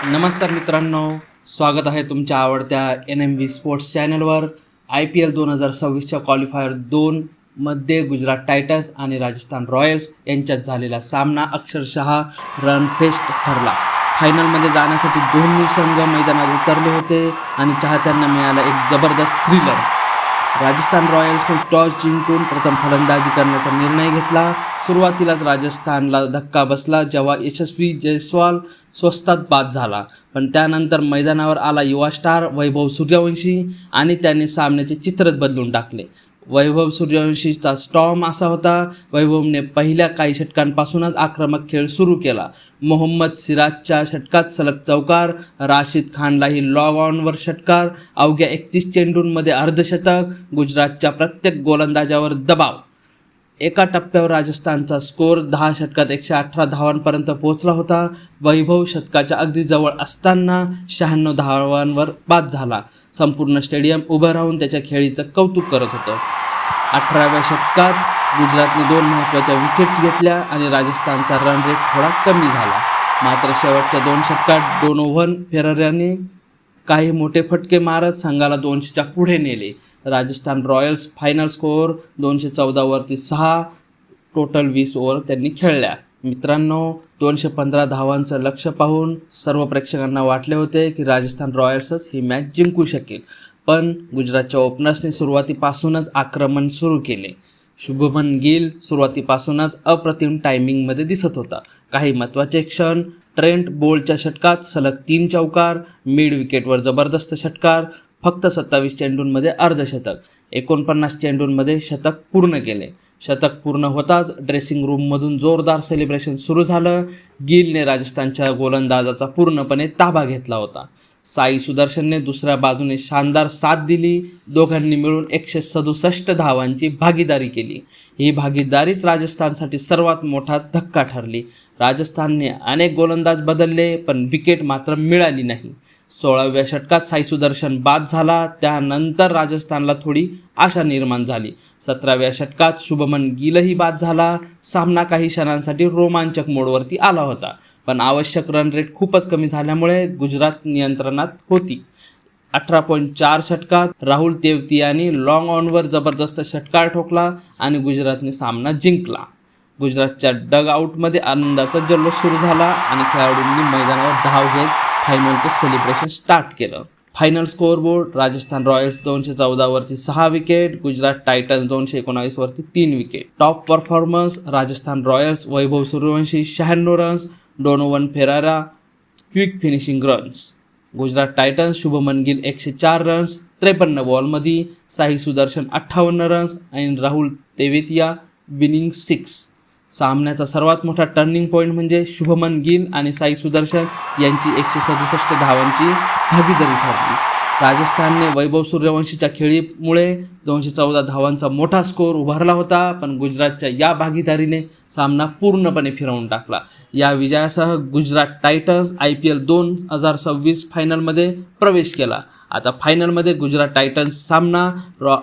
नमस्कार मित्रांनो, स्वागत आहे तुमच्या आवडत्या NMV स्पोर्ट्स चॅनलवर. IPL 2026च्या क्वालिफायर 2 मध्ये गुजरात टायटन्स आणि राजस्थान रॉयल्स यांच्यात झालेला सामना अक्षरशः रनफेस्ट ठरला. फायनलमध्ये जाण्यासाठी दोन्ही संघ मैदानात उतरले होते आणि चाहत्यांना मिळाला एक जबरदस्त थ्रिलर. राजस्थान रॉयल्सने टॉस जिंकून प्रथम फलंदाजी करण्याचा निर्णय घेतला. सुरुवातीलाच राजस्थानला धक्का बसला जेव्हा यशस्वी जयस्वाल स्वस्तात बाद झाला, पण त्यानंतर मैदानावर आला युवा स्टार वैभव सूर्यवंशी आणि त्याने सामन्याचे चित्रच बदलून टाकले. वैभव सूर्यवंशीचा स्टॉर्म असा होता. वैभवने पहिल्या काही षटकांपासूनच आक्रमक खेळ सुरू केला. मोहम्मद सिराजच्या षटकात सलग चौकार, राशिद खानलाही लॉग ऑनवर षटकार, अवघ्या 31 चेंडूंमध्ये अर्धशतक, गुजरातच्या प्रत्येक गोलंदाजावर दबाव. एका टप्प्यावर राजस्थानचा स्कोअर 10 षटकात 118 धावांपर्यंत पोहोचला होता. वैभव शतकाच्या अगदी जवळ असताना 96 धावांवर बाद झाला. संपूर्ण स्टेडियम उभं राहून त्याच्या खेळीचं कौतुक करत होतं. 18व्या षटकात गुजरातने 2 महत्त्वाच्या विकेट्स घेतल्या आणि राजस्थानचा रन रेट थोडा कमी झाला. मात्र शेवटच्या 2 षटकात डोनोव्हन फेराराने काही मोठे फटके मारत संघाला 200च्या पुढे नेले. राजस्थान रॉयल्स फायनल स्कोअर 214वरती 6, टोटल 20 ओव्हर त्यांनी खेळल्या. मित्रांनो, 215 धावांचं लक्ष्य पाहून सर्व प्रेक्षकांना वाटले होते की राजस्थान रॉयल्सच ही मॅच जिंकू शकेल, पण गुजरातच्या ओपनर्सने सुरुवातीपासूनच आक्रमण सुरू केले. शुभमन गिल सुरुवातीपासूनच अप्रतिम टायमिंगमध्ये दिसत होता. काही महत्त्वाचे क्षण: ट्रेंट बोल्टच्या षटकात सलग 3 चौकार, मिड विकेटवर जबरदस्त षटकार, फक्त 27 चेंडूंमध्ये अर्धशतक, 49 चेंडूंमध्ये शतक पूर्ण केले. शतक पूर्ण होताच ड्रेसिंग रूममधून जोरदार सेलिब्रेशन सुरू झालं. गिलने राजस्थानच्या गोलंदाजाचा पूर्णपणे ताबा घेतला होता. साई सुदर्शनने दुसऱ्या बाजूने शानदार साथ दिली. दोघांनी मिळून 167 धावांची भागीदारी केली. ही भागीदारीच राजस्थानसाठी सर्वात मोठा धक्का ठरली. राजस्थानने अनेक गोलंदाज बदलले, पण विकेट मात्र मिळाली नाही. 16व्या षटकात साई सुदर्शन बाद झाला. त्यानंतर राजस्थानला थोडी आशा निर्माण झाली. 17व्या षटकात शुभमन गिलही बाद झाला. सामना काही क्षणांसाठी रोमांचक मोडवरती आला होता, पण आवश्यक रन रेट खूपच कमी झाल्यामुळे गुजरात नियंत्रणात होती. 18.4 षटकात राहुल तेवतियाने लॉंग ऑनवर जबरदस्त षटकार ठोकला आणि गुजरातने सामना जिंकला. गुजरातच्या डग आउटमध्ये आनंदाचा जल्लोष सुरू झाला आणि खेळाडूंनी मैदानावर धाव घेत फायनलचं सेलिब्रेशन स्टार्ट केलं. Final score board: Rajasthan Royals 214वरती 6 विकेट, गुजरात टायटन्स 219वरती 3 wicket. Top performance: Rajasthan Royals Vaibhav Suryavanshi 96 runs, Donovan Ferreira quick finishing runs. Gujarat Titans Shubman Gill 104 runs 53 बॉलमध्ये, साई सुदर्शन 58 रन्स आणि राहुल तेवेतिया विनिंग 6. सामन्याचा सर्वात मोठा टर्निंग पॉईंट म्हणजे शुभमन गिल आणि साई सुदर्शन यांची 167 धावांची भागीदारी ठरली. राजस्थानने वैभव सूर्यवंशीच्या खेळीमुळे 214 धावांचा मोठा स्कोअर उभारला होता, पण गुजरातच्या या भागीदारीने सामना पूर्णपणे फिरवून टाकला. या विजयासह गुजरात टायटन्स IPL 2026 फायनलमध्ये प्रवेश केला. आता फायनलमध्ये गुजरात टायटन्स सामना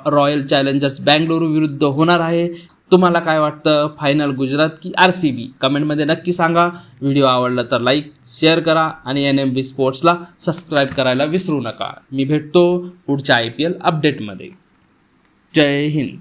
रॉयल चॅलेंजर्स बँगळुरू विरुद्ध होणार आहे. तुम्हाला काय वाटतं, फायनल गुजरात की RCB? कमेंटमध्ये नक्की सांगा. व्हिडिओ आवडला तर लाईक, शेअर करा आणि NMV स्पोर्ट्सला सबस्क्राईब करायला विसरू नका. मी भेटतो पुढच्या IPL अपडेटमध्ये. जय हिंद.